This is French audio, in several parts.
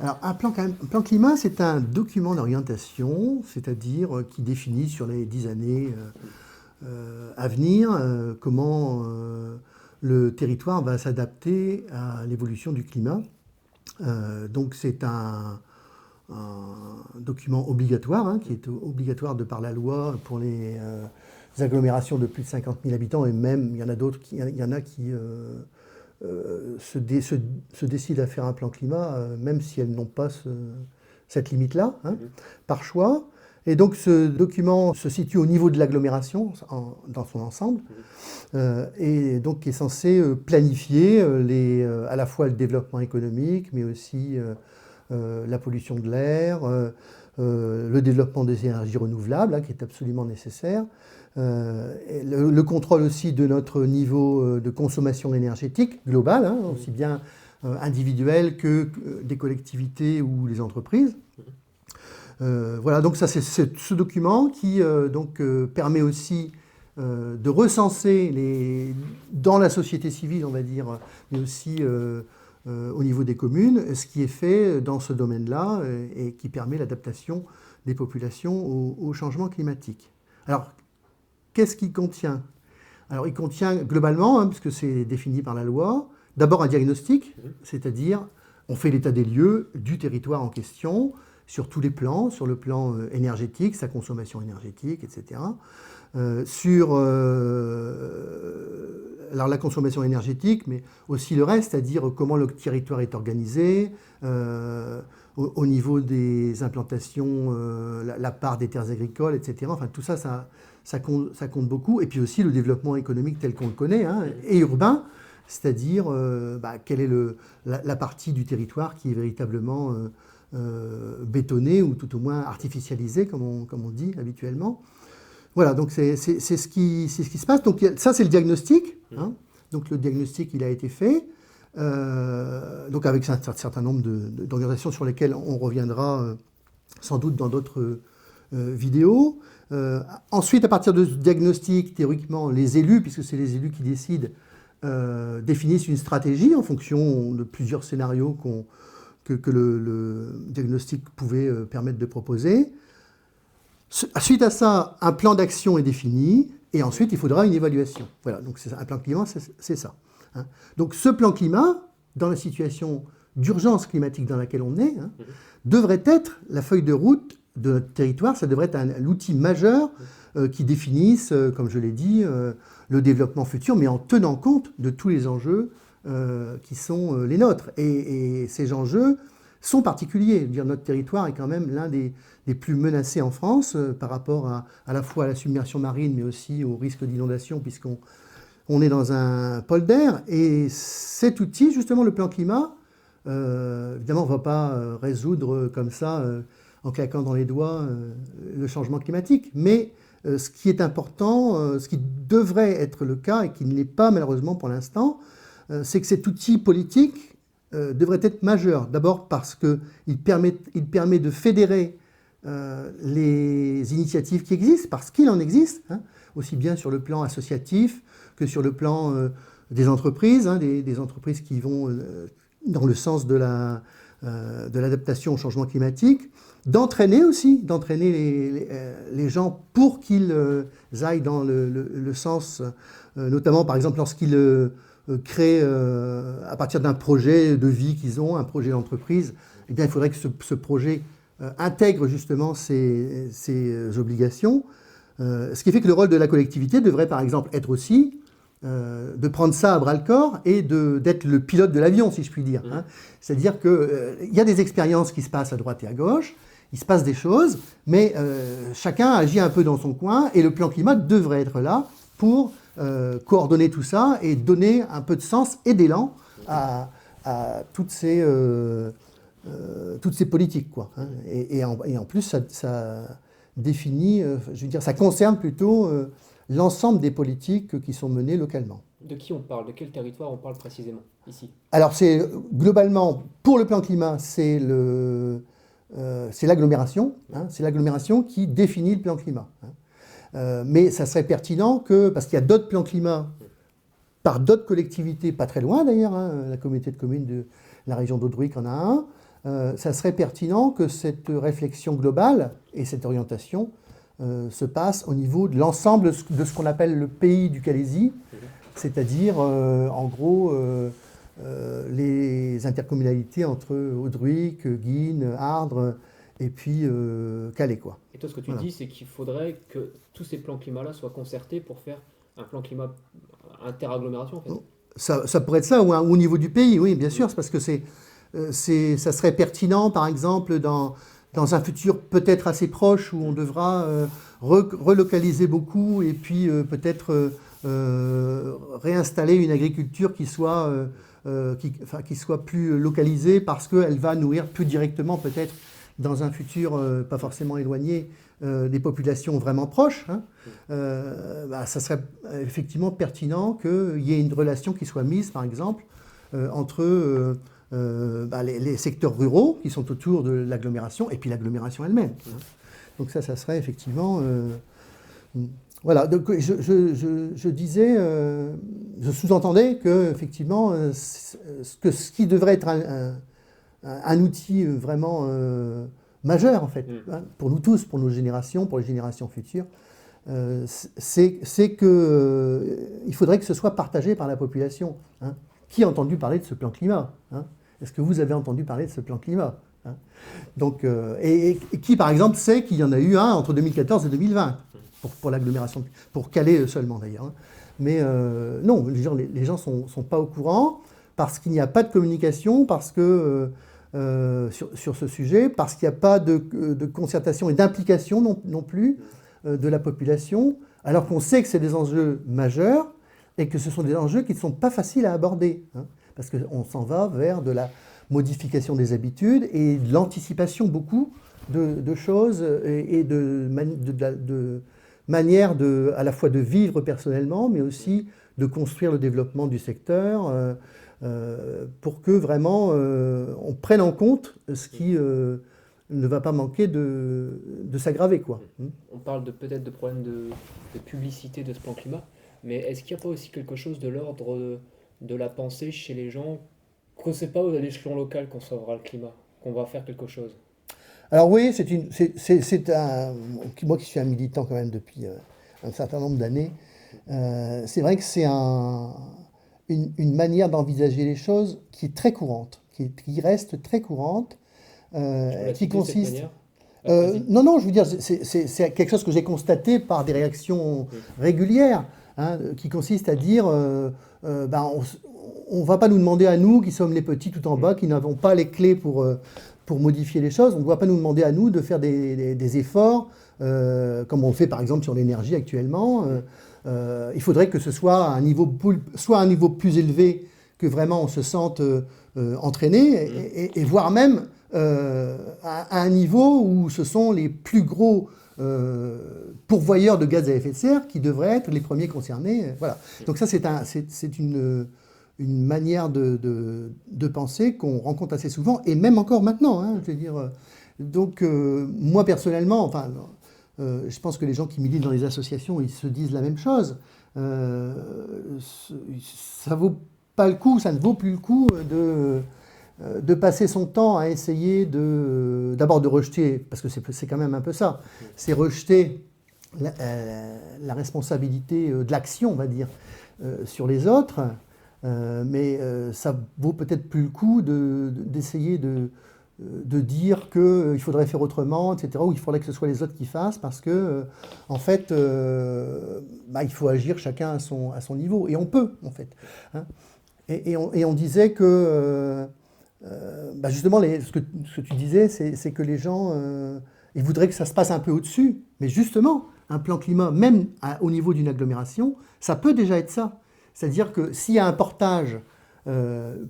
Alors, un plan climat, c'est un document d'orientation, c'est-à-dire qui définit sur les 10 années à venir comment le territoire va s'adapter à l'évolution du climat. Donc, c'est un document obligatoire, hein, qui est obligatoire de par la loi pour les agglomérations de plus de 50 000 habitants, et même il y en a d'autres, il y en a qui se décident à faire un plan climat, même si elles n'ont pas cette limite-là, hein, par choix. Et donc ce document se situe au niveau de l'agglomération dans son ensemble, et donc qui est censé planifier à la fois le développement économique, mais aussi la pollution de l'air, le développement des énergies renouvelables, hein, qui est absolument nécessaire, le contrôle aussi de notre niveau de consommation énergétique globale, hein, aussi bien individuelle que des collectivités ou les entreprises. Voilà, donc ça c'est ce document qui permet aussi de recenser dans la société civile, on va dire, mais aussi au niveau des communes, ce qui est fait dans ce domaine-là et qui permet l'adaptation des populations au changement climatique. Alors, qu'est-ce qu'il contient? Alors, il contient globalement, hein, puisque c'est défini par la loi, d'abord un diagnostic, c'est-à-dire on fait l'état des lieux du territoire en question, sur tous les plans, sur le plan énergétique, sa consommation énergétique, etc. Alors la consommation énergétique, mais aussi le reste, c'est-à-dire comment le territoire est organisé, au niveau des implantations, la part des terres agricoles, etc. Enfin, tout ça, ça compte beaucoup. Et puis aussi le développement économique tel qu'on le connaît, hein, et urbain, c'est-à-dire quelle est la partie du territoire qui est véritablement bétonnée ou tout au moins artificialisée, comme on dit habituellement. Voilà, donc c'est ce qui se passe. Donc ça, c'est le diagnostic. Hein. Donc le diagnostic, il a été fait. Donc avec un certain nombre d'organisations sur lesquelles on reviendra sans doute dans d'autres vidéos. Ensuite, à partir de ce diagnostic, théoriquement, les élus, puisque c'est les élus qui décident, définissent une stratégie en fonction de plusieurs scénarios que le diagnostic pouvait permettre de proposer. Suite à ça, un plan d'action est défini, et ensuite il faudra une évaluation. Voilà, donc un plan climat, c'est ça. Hein. Donc ce plan climat, dans la situation d'urgence climatique dans laquelle on est, hein, devrait être la feuille de route de notre territoire, ça devrait être l'outil majeur qui définisse, comme je l'ai dit, le développement futur, mais en tenant compte de tous les enjeux qui sont les nôtres. Et ces enjeux sont particuliers. Je veux dire, notre territoire est quand même l'un des plus menacés en France par rapport à la fois à la submersion marine, mais aussi au risque d'inondation, puisqu'on est dans un polder. Et cet outil, justement, le plan climat, évidemment, on ne va pas résoudre comme ça, en claquant dans les doigts, le changement climatique. Mais ce qui est important, ce qui devrait être le cas, et qui ne l'est pas malheureusement pour l'instant, c'est que cet outil politique devrait être majeur. D'abord parce qu'il permet de fédérer les initiatives qui existent, parce qu'il en existe, hein, aussi bien sur le plan associatif que sur le plan des entreprises, hein, des entreprises qui vont dans le sens de l'adaptation au changement climatique, d'entraîner les gens pour qu'ils aillent dans le sens, notamment par exemple lorsqu'ils créent à partir d'un projet de vie qu'ils ont, un projet d'entreprise, eh bien il faudrait que ce projet intègre justement ces obligations, ce qui fait que le rôle de la collectivité devrait par exemple être aussi de prendre ça à bras-le-corps et d'être le pilote de l'avion, si je puis dire. Hein. C'est-à-dire qu'il y a des expériences qui se passent à droite et à gauche, il se passe des choses, mais chacun agit un peu dans son coin, et le plan climat devrait être là pour coordonner tout ça et donner un peu de sens et d'élan à toutes ces politiques, quoi. Hein. Et en plus, ça définit, je veux dire, ça concerne plutôt l'ensemble des politiques qui sont menées localement. De qui on parle? De quel territoire on parle précisément, ici? Alors, c'est globalement, pour le plan climat, c'est l'agglomération. Hein, c'est l'agglomération qui définit le plan climat. Hein. Mais ça serait pertinent parce qu'il y a d'autres plans climat par d'autres collectivités, pas très loin d'ailleurs, hein, la communauté de communes de la région d'Audruic en a un, ça serait pertinent que cette réflexion globale et cette orientation se passe au niveau de l'ensemble de ce qu'on appelle le pays du Calaisis, c'est-à-dire en gros les intercommunalités entre Audruic, Guînes, Ardres et puis Calais, quoi. Et toi, ce que tu dis, c'est qu'il faudrait que tous ces plans climat-là soient concertés pour faire un plan climat interagglomération, en fait. Ça pourrait être ça, ou au niveau du pays, oui, bien sûr, c'est parce que ça serait pertinent, par exemple, dans un futur peut-être assez proche, où on devra relocaliser beaucoup et puis peut-être réinstaller une agriculture qui soit plus localisée parce qu'elle va nourrir plus directement peut-être dans un futur pas forcément éloigné des populations vraiment proches, hein. Ça serait effectivement pertinent qu'il y ait une relation qui soit mise, par exemple, entre les secteurs ruraux qui sont autour de l'agglomération et puis l'agglomération elle-même, hein. Donc ça serait effectivement... voilà, donc je disais, je sous-entendais que effectivement, ce qui devrait être un outil vraiment majeur en fait, hein, pour nous tous, pour nos générations, pour les générations futures, c'est que il faudrait que ce soit partagé par la population, hein. Qui a entendu parler de ce plan climat, hein? Est-ce que vous avez entendu parler de ce plan climat, hein? Donc, et qui par exemple sait qu'il y en a eu un entre 2014 et 2020 pour l'agglomération, pour Calais seulement d'ailleurs, hein. Mais non, les gens sont pas au courant parce qu'il n'y a pas de communication, parce que sur ce sujet, parce qu'il n'y a pas de concertation et d'implication non plus de la population, alors qu'on sait que c'est des enjeux majeurs et que ce sont des enjeux qui ne sont pas faciles à aborder, hein, parce qu'on s'en va vers de la modification des habitudes et de l'anticipation beaucoup de choses et de manière à la fois de vivre personnellement, mais aussi de construire le développement du secteur pour que vraiment on prenne en compte ce qui ne va pas manquer de s'aggraver, quoi. On parle peut-être de problèmes de publicité de ce plan climat, mais est-ce qu'il n'y a pas aussi quelque chose de l'ordre de la pensée chez les gens, qu'on ne sait pas à l'échelon local qu'on sauvera le climat, qu'on va faire quelque chose? Alors oui, moi qui suis un militant quand même depuis un certain nombre d'années, c'est vrai que c'est une manière d'envisager les choses qui est très courante, qui reste très courante, qui consiste... non, je veux dire, c'est quelque chose que j'ai constaté par des réactions régulières, hein, qui consiste à dire, on ne va pas nous demander à nous, qui sommes les petits tout en bas, qui n'avons pas les clés pour modifier les choses, on ne doit pas nous demander à nous de faire des efforts, comme on fait par exemple sur l'énergie actuellement. Il faudrait que ce soit à un niveau plus élevé, que vraiment on se sente entraîné, et voire même à un niveau où ce sont les plus gros pourvoyeurs de gaz à effet de serre qui devraient être les premiers concernés. Voilà. Donc ça, c'est une manière de penser qu'on rencontre assez souvent, et même encore maintenant, hein, je veux dire. Donc moi personnellement, enfin, je pense que les gens qui militent dans les associations, ils se disent la même chose. Ça vaut pas le coup, ça ne vaut plus le coup de passer son temps à essayer d'abord de rejeter, parce que c'est quand même un peu ça, c'est rejeter la responsabilité de l'action, on va dire, sur les autres, mais ça vaut peut-être plus le coup d'essayer de dire qu'il faudrait faire autrement, etc., ou il faudrait que ce soit les autres qui fassent, parce que, en fait, il faut agir chacun à son niveau, et on peut, en fait, hein. Et on disait que, justement, ce que tu disais, c'est que les gens, ils voudraient que ça se passe un peu au-dessus, mais justement, un plan climat, même au niveau d'une agglomération, ça peut déjà être ça. C'est-à-dire que s'il y a un portage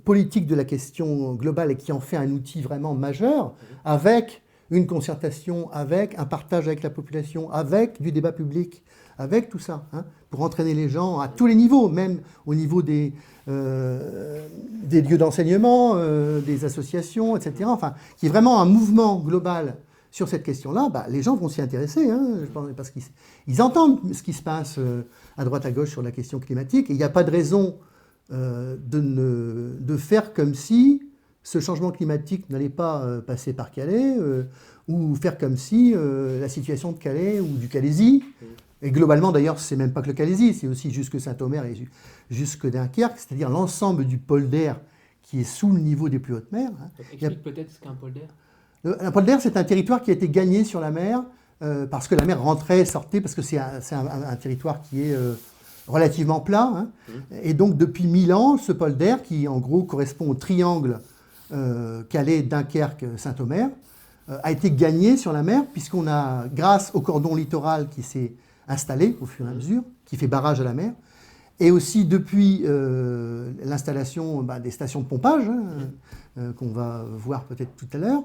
politique de la question globale et qui en fait un outil vraiment majeur, avec une concertation, avec un partage avec la population, avec du débat public, avec tout ça, hein, pour entraîner les gens à tous les niveaux, même au niveau des lieux d'enseignement, des associations, etc. Enfin, qui est vraiment un mouvement global sur cette question-là, les gens vont s'y intéresser, hein, je pense, parce qu'ils entendent ce qui se passe à droite à gauche sur la question climatique, et il n'y a pas de raison de faire comme si ce changement climatique n'allait pas passer par Calais, ou faire comme si la situation de Calais ou du Calaisis, et globalement d'ailleurs c'est même pas que le Calaisis, c'est aussi jusque Saint-Omer et jusque Dunkerque, c'est-à-dire l'ensemble du polder qui est sous le niveau des plus hautes mers. Hein. Explique peut-être ce qu'est un polder. Un polder, c'est un territoire qui a été gagné sur la mer, parce que la mer rentrait, sortait, parce que c'est un territoire qui est relativement plat. Hein. Et donc depuis 1000 ans, ce polder, qui en gros correspond au triangle Calais, Dunkerque, Saint-Omer, a été gagné sur la mer, puisqu'on a, grâce au cordon littoral qui s'est installé au fur et à mesure, qui fait barrage à la mer, et aussi depuis l'installation des stations de pompage, qu'on va voir peut-être tout à l'heure,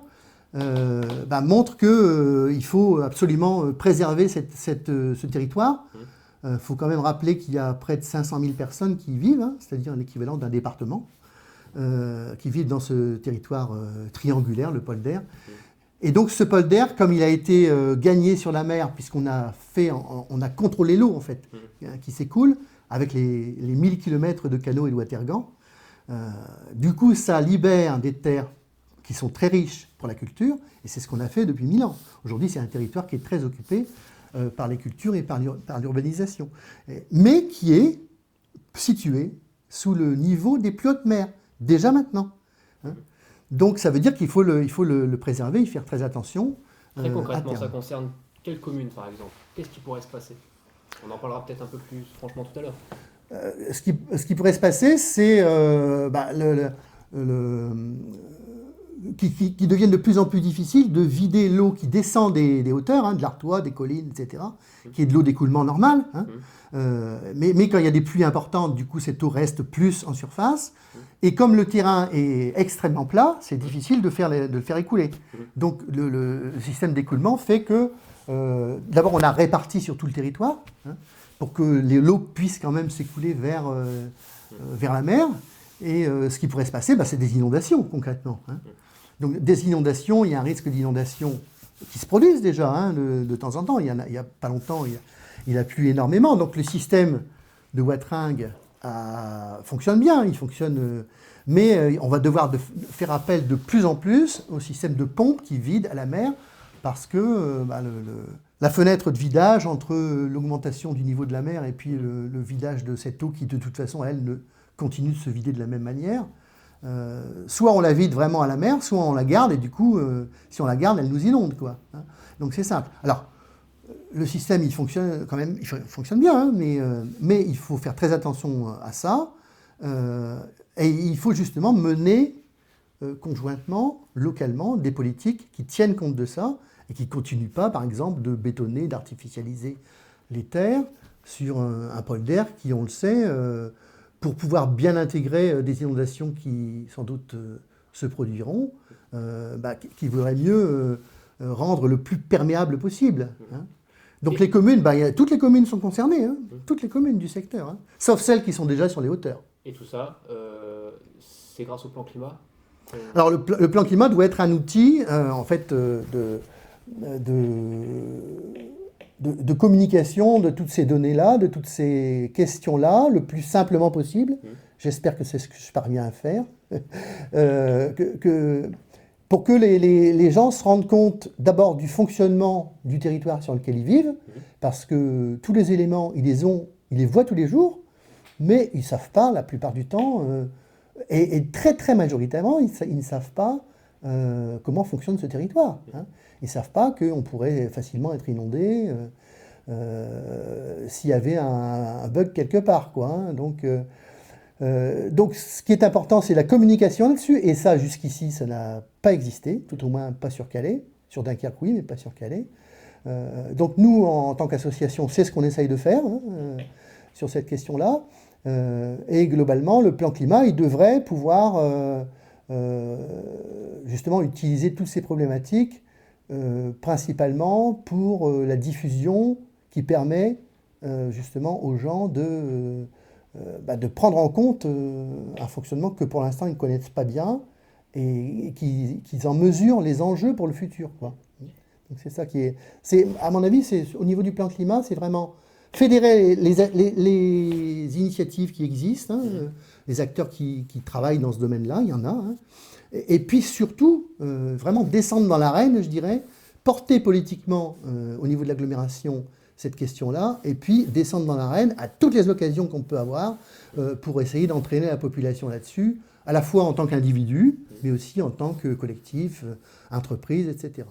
montre qu'il faut absolument préserver ce territoire. Il faut quand même rappeler qu'il y a près de 500 000 personnes qui y vivent, hein, c'est-à-dire l'équivalent d'un département, qui vivent dans ce territoire triangulaire, le polder. Et donc ce polder, comme il a été gagné sur la mer, puisqu'on a contrôlé l'eau en fait, qui s'écoule, avec les 1000 km de canaux et de watergans, du coup ça libère des terres qui sont très riches pour la culture, et c'est ce qu'on a fait depuis 1000 ans. Aujourd'hui, c'est un territoire qui est très occupé par les cultures et par l'urbanisation, mais qui est situé sous le niveau des plus hautes mers, déjà maintenant. Hein. Donc ça veut dire qu'il faut le préserver, y faire très attention. Très concrètement, ça concerne quelle commune, par exemple? Qu'est-ce qui pourrait se passer? On en parlera peut-être un peu plus franchement tout à l'heure. Ce qui pourrait se passer, c'est qui deviennent de plus en plus difficile de vider l'eau qui descend des hauteurs, hein, de l'Artois, des collines, etc., qui est de l'eau d'écoulement normale. Hein. Mais quand il y a des pluies importantes, du coup, cette eau reste plus en surface. Et comme le terrain est extrêmement plat, c'est difficile de le faire écouler. Donc le système d'écoulement fait que, d'abord, on a réparti sur tout le territoire, hein, pour que l'eau puisse quand même s'écouler vers la mer. Et ce qui pourrait se passer, c'est des inondations, concrètement. Hein. Donc des inondations, il y a un risque d'inondation qui se produisent déjà, hein, de temps en temps. Il y a pas longtemps, il a plu énormément. Donc le système de watering fonctionne bien, il fonctionne, mais on va devoir faire appel de plus en plus au système de pompe qui vide à la mer, parce que la fenêtre de vidage entre l'augmentation du niveau de la mer et puis le vidage de cette eau qui de toute façon, elle, continue de se vider de la même manière. Soit on la vide vraiment à la mer, soit on la garde, et du coup, si on la garde, elle nous inonde, quoi. Hein. Donc c'est simple. Alors, le système, il fonctionne quand même, il fonctionne bien, hein, mais il faut faire très attention à ça, et il faut justement mener conjointement, localement, des politiques qui tiennent compte de ça, et qui ne continuent pas, par exemple, de bétonner, d'artificialiser les terres sur un polder qui, on le sait, pour pouvoir bien intégrer des inondations qui, sans doute, se produiront, qui vaudrait mieux rendre le plus perméable possible. Hein. Donc les communes, toutes les communes sont concernées, hein, toutes les communes du secteur, hein, sauf celles qui sont déjà sur les hauteurs. Et tout ça, c'est grâce au plan climat? Alors le plan climat doit être un outil, en fait, de communication de toutes ces données-là, de toutes ces questions-là, le plus simplement possible. J'espère que c'est ce que je parviens à faire. Pour que les gens se rendent compte d'abord du fonctionnement du territoire sur lequel ils vivent, parce que tous les éléments, ils les voient tous les jours, mais ils ne savent pas, la plupart du temps, et très très majoritairement, ils ne savent pas comment fonctionne ce territoire. Hein. Ils ne savent pas qu'on pourrait facilement être inondé s'il y avait un bug quelque part, quoi. Hein. Donc ce qui est important, c'est la communication là-dessus, et ça, jusqu'ici, ça n'a pas existé, tout au moins pas sur Calais. Sur Dunkerque, oui, mais pas sur Calais. Donc nous, en tant qu'association, c'est ce qu'on essaye de faire, hein, sur cette question-là. Et globalement, le plan climat, il devrait pouvoir justement utiliser toutes ces problématiques, principalement pour la diffusion qui permet justement aux gens de prendre en compte un fonctionnement que pour l'instant ils ne connaissent pas bien, et qu'ils en mesurent les enjeux pour le futur, quoi. Donc c'est ça qui est... À mon avis, au niveau du plan climat, c'est vraiment... fédérer les initiatives qui existent, hein, les acteurs qui travaillent dans ce domaine-là, il y en a, hein, et puis surtout, vraiment descendre dans l'arène, je dirais, porter politiquement au niveau de l'agglomération cette question-là, et puis descendre dans l'arène à toutes les occasions qu'on peut avoir pour essayer d'entraîner la population là-dessus, à la fois en tant qu'individu, mais aussi en tant que collectif, entreprise, etc.